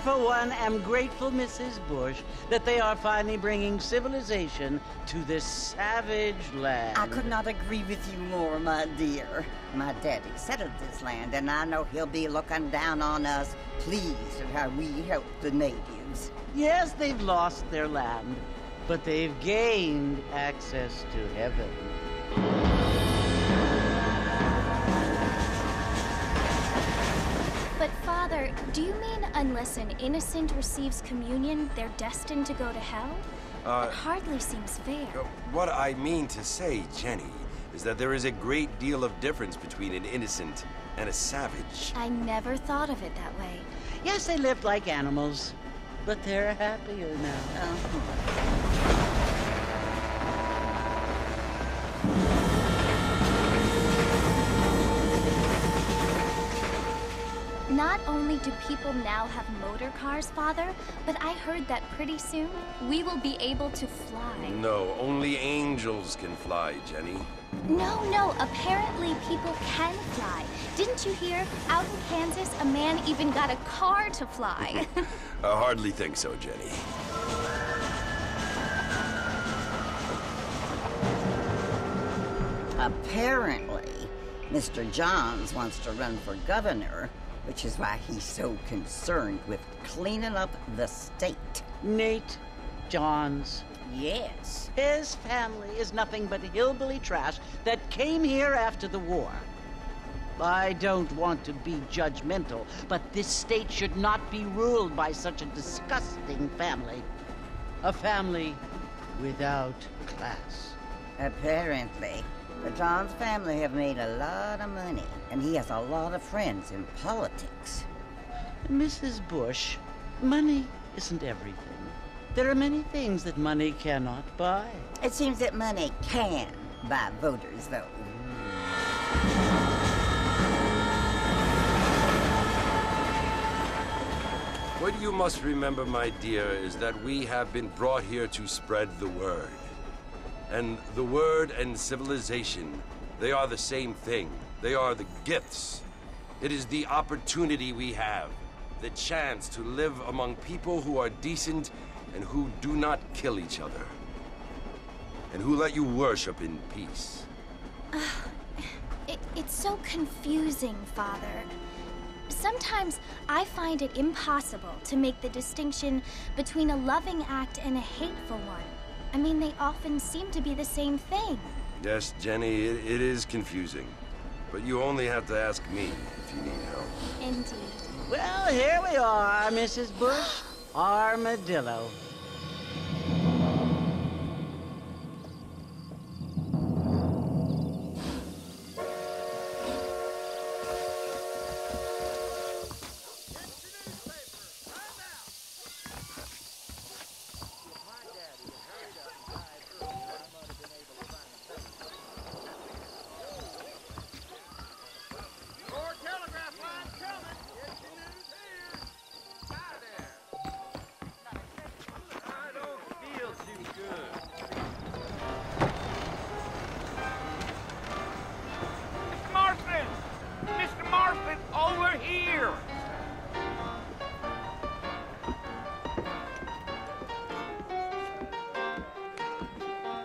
For one, am grateful, Mrs. Bush, that they are finally bringing civilization to this savage land. I could not agree with you more, my dear. My daddy settled this land, and I know he'll be looking down on us, pleased at how we help the natives. Yes, they've lost their land, but they've gained access to heaven. But Father, do you mean unless an innocent receives communion, they're destined to go to hell? That hardly seems fair. What I mean to say, Jenny, is that there is a great deal of difference between an innocent and a savage. I never thought of it that way. Yes, they lived like animals, but they're happier now. Not only do people now have motor cars, Father, but I heard that pretty soon we will be able to fly. No, only angels can fly, Jenny. No, apparently people can fly. Didn't you hear? Out in Kansas, a man even got a car to fly. I hardly think so, Jenny. Apparently, Mr. Johns wants to run for governor, which is why he's so concerned with cleaning up the state. Nate Johns. Yes. His family is nothing but hillbilly trash that came here after the war. I don't want to be judgmental, but this state should not be ruled by such a disgusting family. A family without class. Apparently. The Johns family have made a lot of money, and he has a lot of friends in politics. Mrs. Bush, money isn't everything. There are many things that money cannot buy. It seems that money can buy voters, though. What you must remember, my dear, is that we have been brought here to spread the word. And the word and civilization, they are the same thing. They are the gifts. It is the opportunity we have, the chance to live among people who are decent and who do not kill each other. And who let you worship in peace. It's so confusing, Father. Sometimes I find it impossible to make the distinction between a loving act and a hateful one. I mean, they often seem to be the same thing. Yes, Jenny, it is confusing. But you only have to ask me if you need help. Indeed. Well, here we are, Mrs. Bush. Armadillo.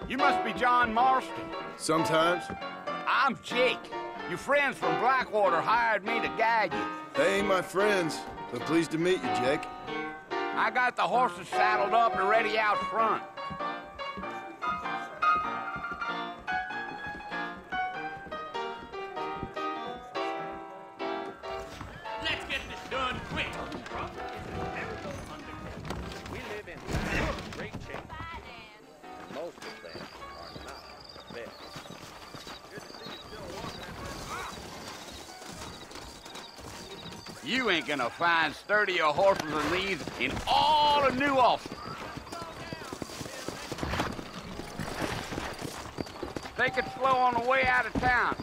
You must be John Marston. Sometimes. I'm Jake. Your friends from Blackwater hired me to guide you. They ain't my friends, but pleased to meet you, Jake. I got the horses saddled up and ready out front. Let's get this done quick. We live in great shape. Most of them are not the best. Good to see you still walking. You ain't gonna find sturdier horses than these in all of New Ulster. Take it slow on the way out of town.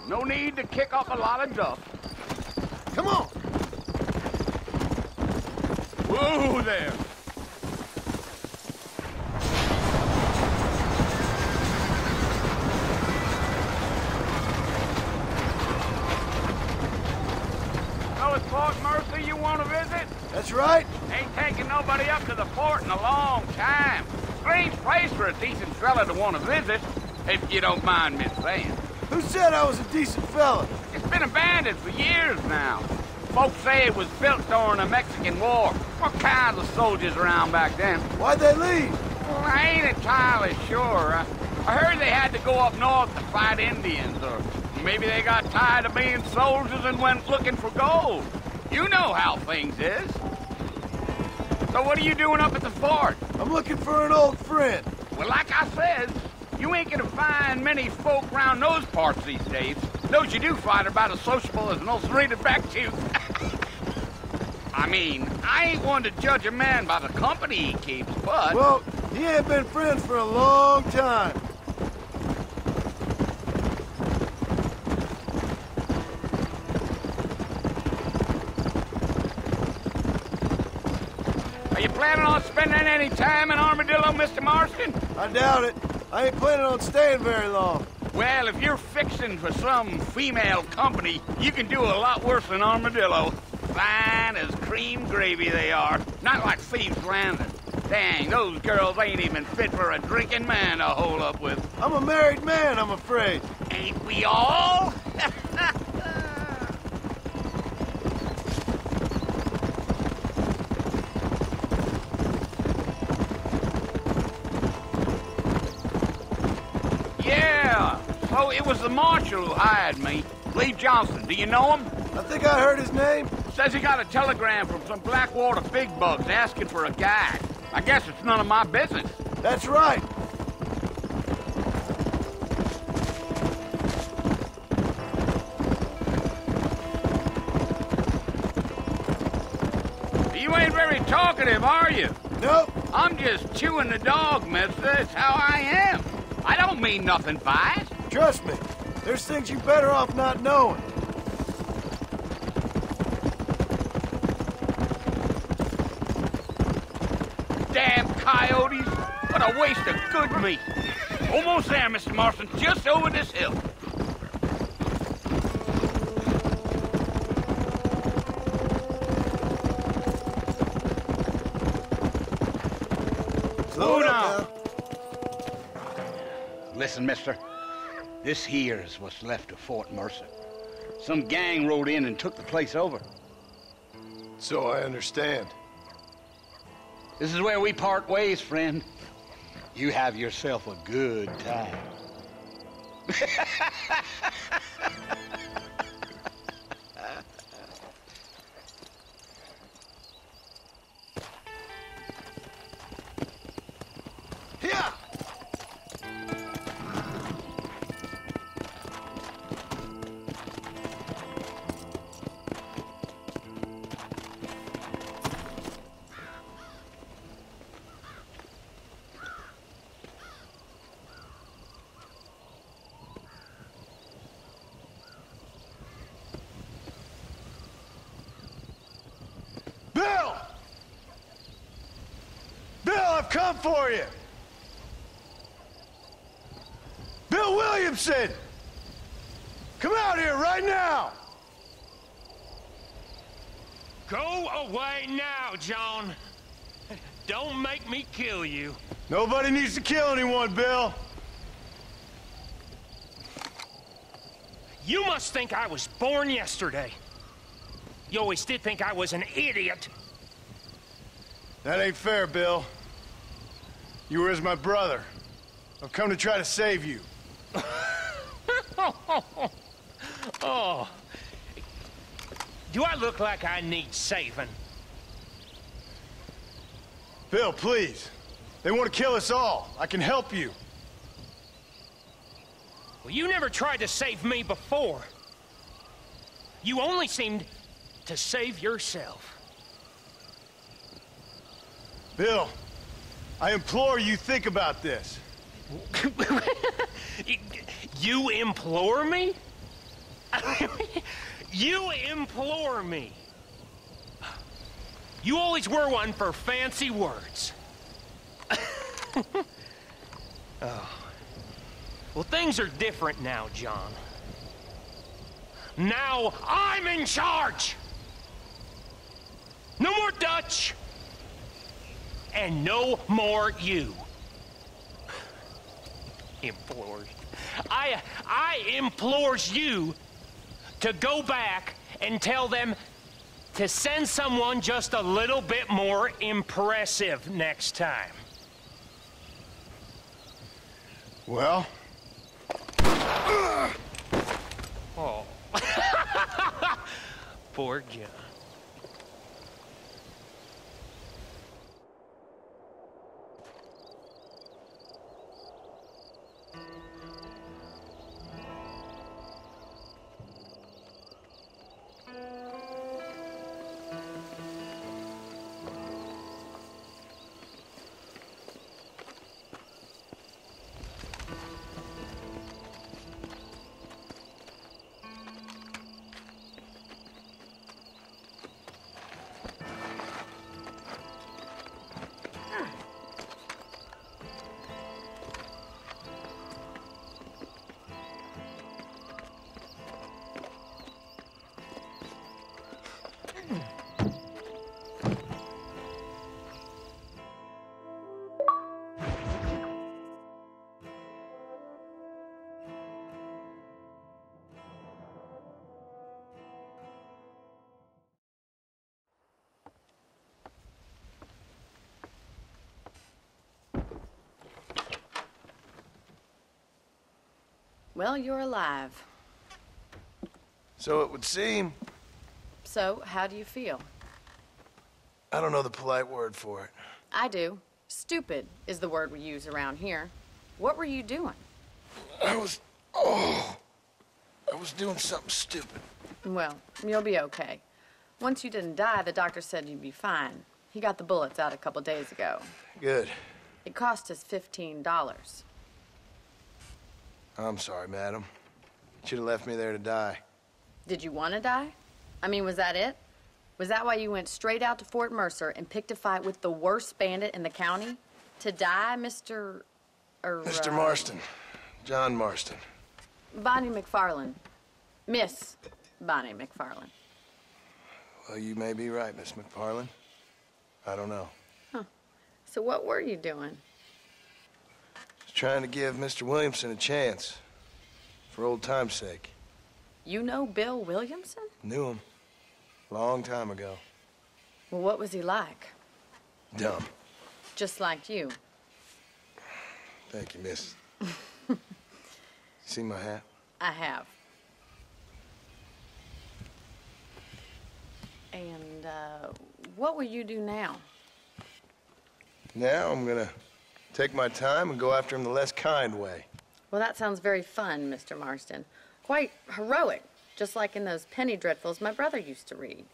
No need to kick up a lot of dust. Come on! Whoa there! So it's Fort Mercy you want to visit? That's right. Ain't taking nobody up to the fort in a long time. Strange place for a decent fella to want to visit, if you don't mind me saying. Who said I was a decent fella? It's been abandoned for years now. Folks say it was built during the Mexican War. What kinds of soldiers around back then? Why'd they leave? Well, I ain't entirely sure. I heard they had to go up north to fight Indians, or maybe they got tired of being soldiers and went looking for gold. You know how things is. So what are you doing up at the fort? I'm looking for an old friend. Well, like I said, you ain't gonna find many folk around those parts these days. Those you do find are about as sociable as an ulcerated back tooth. I mean, I ain't one to judge a man by the company he keeps, but... Well, he ain't been friends for a long time. Are you planning on spending any time in Armadillo, Mr. Marston? I doubt it. I ain't planning on staying very long. Well, if you're fixing for some female company, you can do a lot worse than Armadillo. Fine as cream gravy they are. Not like Thieves' Landing. Dang, those girls ain't even fit for a drinking man to hole up with. I'm a married man, I'm afraid. Ain't we all? Yeah, so it was the marshal who hired me. Lee Johnson, do you know him? I think I heard his name. Says he got a telegram from some Blackwater big bugs asking for a guide. I guess it's none of my business. That's right. You ain't very talkative, are you? Nope. I'm just chewing the dog, mister. That's how I am. I don't mean nothing by it. Trust me. There's things you're better off not knowing. Damn coyotes. What a waste of good meat. Almost there, Mr. Marston. Just over this hill. Slow down. Listen, mister. This here is what's left of Fort Mercer. Some gang rode in and took the place over. So I understand. This is where we part ways, friend. You have yourself a good time. Here! Bill! Bill, I've come for you! Bill Williamson! Come out here right now! Go away now, John. Don't make me kill you. Nobody needs to kill anyone, Bill. You must think I was born yesterday. You always did think I was an idiot. That ain't fair, Bill. You were as my brother. I've come to try to save you. Oh. Do I look like I need saving? Bill, please. They want to kill us all. I can help you. Well, you never tried to save me before. You only seemed to save yourself. Bill, I implore you think about this. You implore me? You implore me. You always were one for fancy words. Oh. Well, things are different now, John. Now I'm in charge! No more Dutch! And no more you. Implores. I implores you to go back and tell them to send someone just a little bit more impressive next time. Well? Oh. Poor John. Well, you're alive. So it would seem. So, how do you feel? I don't know the polite word for it. I do. Stupid is the word we use around here. What were you doing? I was doing something stupid. Well, you'll be okay. Once you didn't die, the doctor said you'd be fine. He got the bullets out a couple days ago. Good. It cost us $15. I'm sorry, madam. You should have left me there to die. Did you want to die? I mean, was that it? Was that why you went straight out to Fort Mercer and picked a fight with the worst bandit in the county? To die, Mr. Mr. Marston. John Marston. Bonnie McFarland. Miss Bonnie McFarland. Well, you may be right, Miss McFarland. I don't know. Huh. So what were you doing? Just trying to give Mr. Williamson a chance. For old time's sake. You know Bill Williamson? Knew him. Long time ago. Well, what was he like? Dumb. Just like you. Thank you, miss. See my hat? I have. And, what will you do now? Now I'm gonna take my time and go after him the less kind way. Well, that sounds very fun, Mr. Marston. Quite heroic, just like in those penny dreadfuls my brother used to read.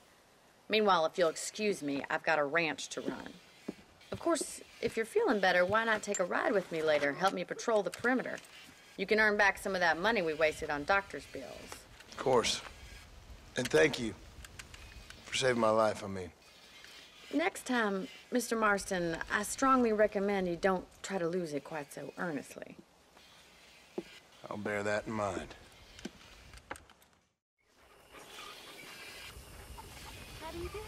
Meanwhile, if you'll excuse me, I've got a ranch to run. Of course, if you're feeling better, why not take a ride with me later? Help me patrol the perimeter. You can earn back some of that money we wasted on doctor's bills. Of course. And thank you for saving my life, I mean. Next time, Mr. Marston, I strongly recommend you don't try to lose it quite so earnestly. I'll bear that in mind. How do you do?